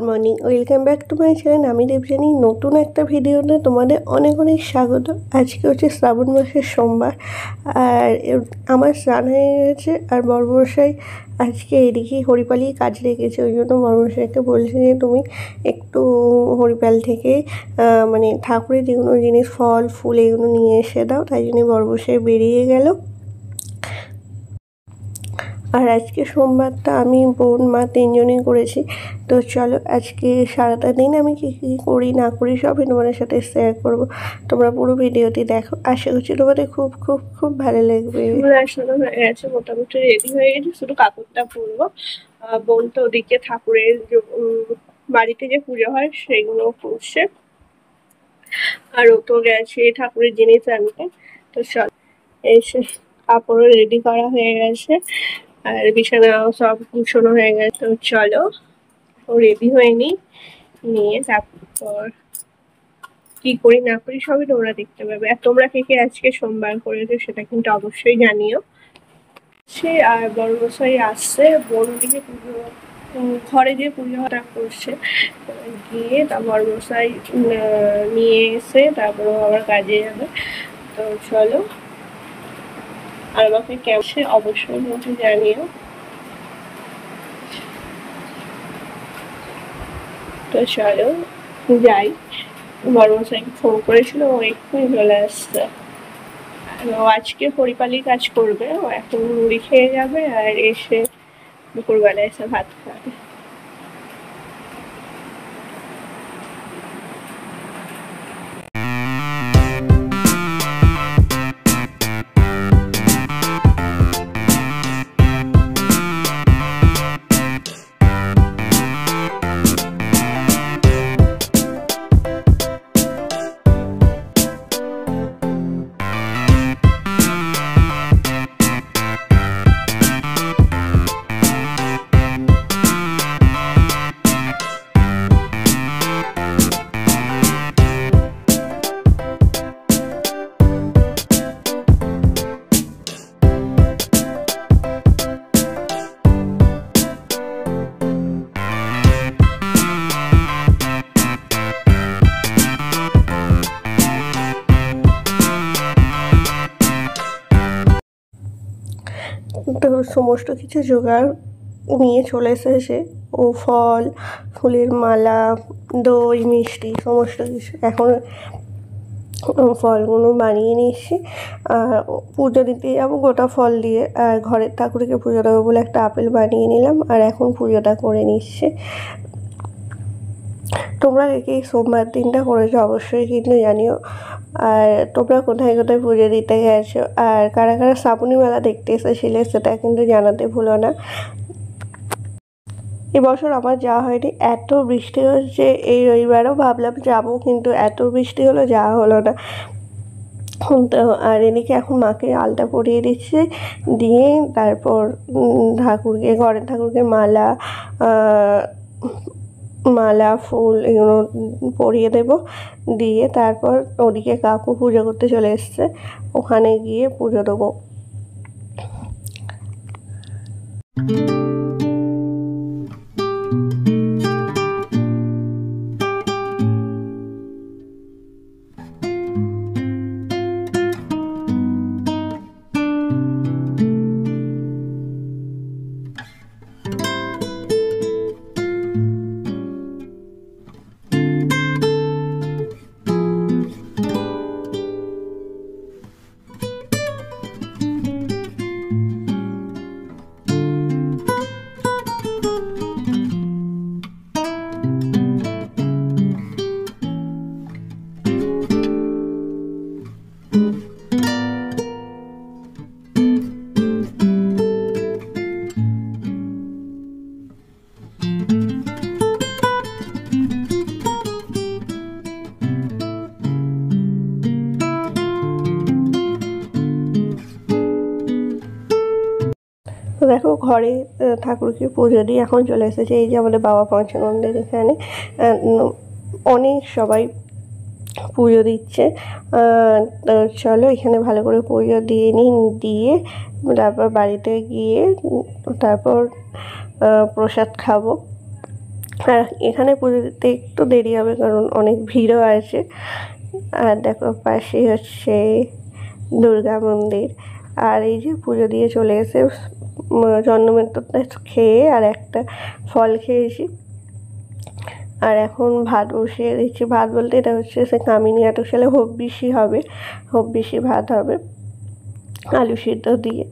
Morning, welcome back to my channel. আমি দেবযানী। নতুন একটা ভিডিওতে তোমাদের অনেক অনেক স্বাগত। আজকে হচ্ছে শ্রাবণ মাসের সোমবার, আর আমার স্নান হয়ে গেছে। আর বড়মশাই আজকে এদিকেই হরিপালি কাজ রেখেছে, ওই জন্য বড়মশাইকে বলছে যে তুমি একটু হরিপাল থেকে মানে ঠাকুরের যেগুলো জিনিস ফল ফুল এগুলো নিয়ে এসে দাও। তাই জন্য বড়মশাই বেরিয়ে গেল। আর আজকে সোমবারটা আমি বোন মা তিনজনেই করেছি। তো চলো আজকে সারাটা দিন আমি কী কী করি না করি সবই তোমাদের সাথে শেয়ার করব। তোমরা পুরো ভিডিওটি দেখো, আশা করছি তোমাদের খুব খুব খুব ভালো লাগবে। আসলে হয়ে গেছে, মোটামুটি রেডি হয়ে গেছে, শুধু কাপড়টা পরবো। বোন তো ওদিকে ঠাকুরের বাড়িতে যে পুজো হয় সেগুলো করছে, আর ও তো গেছে ঠাকুরের জিনিস আনতে। তো চল, এসে কাপড়ও রেডি করা হয়ে গেছে, আর বিছানাও সব গুছানো হয়ে গেছে। তো চলো রেডি হয়ে নিয়ে তারপর কি করি না করি সবই তোমরা দেখতে পাবে। আর তোমরা কে কে আজকে সোমবার করেছো সেটা কিন্তু অবশ্যই জানিও। সে আর বড়মশাই আসছে, বোন দিকে পুজো ঘরে যে পুজোটা করছে, গিয়ে তা বড়মশাই নিয়ে এসে তারপর আবার কাজে যাবে। তো চলো, আর আমাকে কেমন অবশ্যই বলতে জানিও। তো চলো যাই, বড়মশাইকে ফোন করেছিল, ও এক্ষুনি চলে আসছে। ও আজকে হরিপালি কাজ করবে, ও এখন মুড়ি খেয়ে যাবে আর এসে দুপুরবেলা এসে ভাত খাবে। তো সমস্ত কিছু জোগাড় নিয়ে চলে এসেছে ও, ফল ফুলের মালা দই মিষ্টি সমস্ত কিছু। এখন ফলগুলো বানিয়ে নিচ্ছি, আর পুজো দিতে যাবো গোটা ফল দিয়ে। আর ঘরের ঠাকুরকে পুজো দেবো বলে একটা আপেল বানিয়ে নিলাম, আর এখন পুজোটা করে নিচ্ছে। তোমরা এই সোমবার দিনটা করেছো অবশ্যই কিন্তু জানিও। আর তোমরা কোথায় কোথায় পুজো দিতে গেছো, আর কারা কারা শ্রাবণী মেলা দেখতে এসেছিলে সেটা কিন্তু জানাতে ভুলো না। এবছর আমার যাওয়া হয়নি, এত বৃষ্টি হচ্ছে। এই রবিবারও ভাবলাম যাবো, কিন্তু এত বৃষ্টি হলো যাওয়া হলো না। তো আর এদিকে এখন মাকে আলতা পরিয়ে দিচ্ছে, দিয়ে তারপর ঘরের ঠাকুরকে মালা ফুল এগুলো পরিয়ে দেব। দিয়ে তারপর ওদিকে কাকু পুজো করতে চলে এসছে, ওখানে গিয়ে পুজো দেবো। তো দেখো ঘরে ঠাকুরকে পুজো দিয়ে এখন চলে এসেছে। এই যে আমাদের বাবা পঞ্চানন্দের এখানে অনেক সবাই পুজো দিচ্ছে। তো চলো এখানে ভালো করে পুজো দিয়ে দিয়ে তারপর বাড়িতে গিয়ে তারপর প্রসাদ খাবো। আর এখানে পুজো দিতে একটু দেরি হবে কারণ অনেক ভিড়ও আছে। আর দেখো পাশেই হচ্ছে দুর্গা মন্দির। আর এই যে পুজো দিয়ে চলে এসে চন্দ্রমিত্রটা খেয়ে আর একটা ফল খেয়েছি। আর এখন ভাত বসিয়ে দিচ্ছি। ভাত বলতে এটা হচ্ছে সে কামিনী আটক সালে হব্বিসি হবে, হব্বিসি ভাত হবে আলু সিদ্ধ দিয়ে।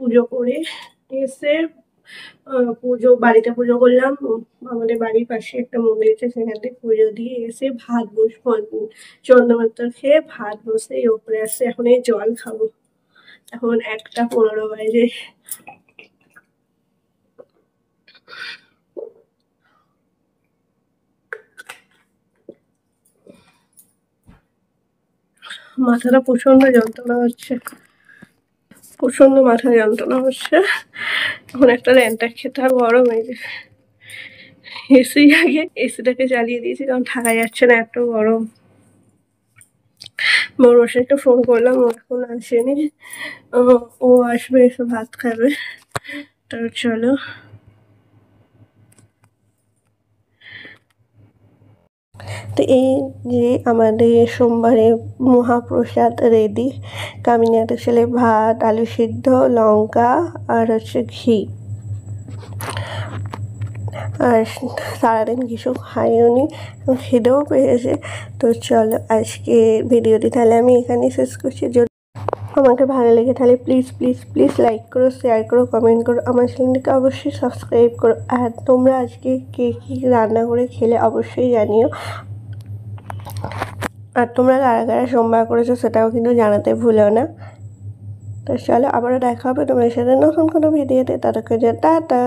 পুজো করে এসে বাড়িতে পুজো করলাম। আমাদের বাড়ির পাশে একটা মন্দির আছে, সেখান থেকে পুজো দিয়ে এসে ভাত বসবো। চন্দ্রমাত্রা খেয়ে ভাত বসে ওপরে আসছে। এখন এই জল খাবো। এখন 1:15 বাজে। মাথাটা প্রচন্ড যন্ত্রণা হচ্ছে, প্রচন্ড মাথা যন্ত্রণা হচ্ছে। এখন একটা ল্যান্টাক খেতে হবে গরম হয়ে যায়। এসি আগে এসিটাকে জ্বালিয়ে দিয়েছি কারণ থাকা যাচ্ছে না, এত গরম। বড় মশাইকে ফোন করলাম, ও এখন আসেনি। ও আসবে, এসে ভাত খাবে। তো চলো। তো এই যে আমাদের সোমবারে মহাপ্রসাদ রেডি। কামিনী আটক ছেলে ভাত, আলু সিদ্ধ, লঙ্কা আর হচ্ছে ঘি। আর সারাদিন কিছু খাইওনি, খিদেও পেয়েছে। তো চলো আজকে ভিডিওটি তাহলে আমি এখানেই শেষ করছি। যদি আমাকে ভালো লেগে তাহলে প্লিজ প্লিজ প্লিজ লাইক করো, শেয়ার করো, কমেন্ট করো। আমার চ্যানেলটিকে অবশ্যই সাবস্ক্রাইব করো। আর তোমরা আজকে কে কী রান্না করে খেলে অবশ্যই জানিও। আর তোমরা কারা কারা সোমবার করেছো সেটাও কিন্তু জানাতে ভুলো না। তো চলো আবারও দেখা হবে তোমার সাথে নতুন কোনো ভিডিওতে। ততক্ষণ টাটা।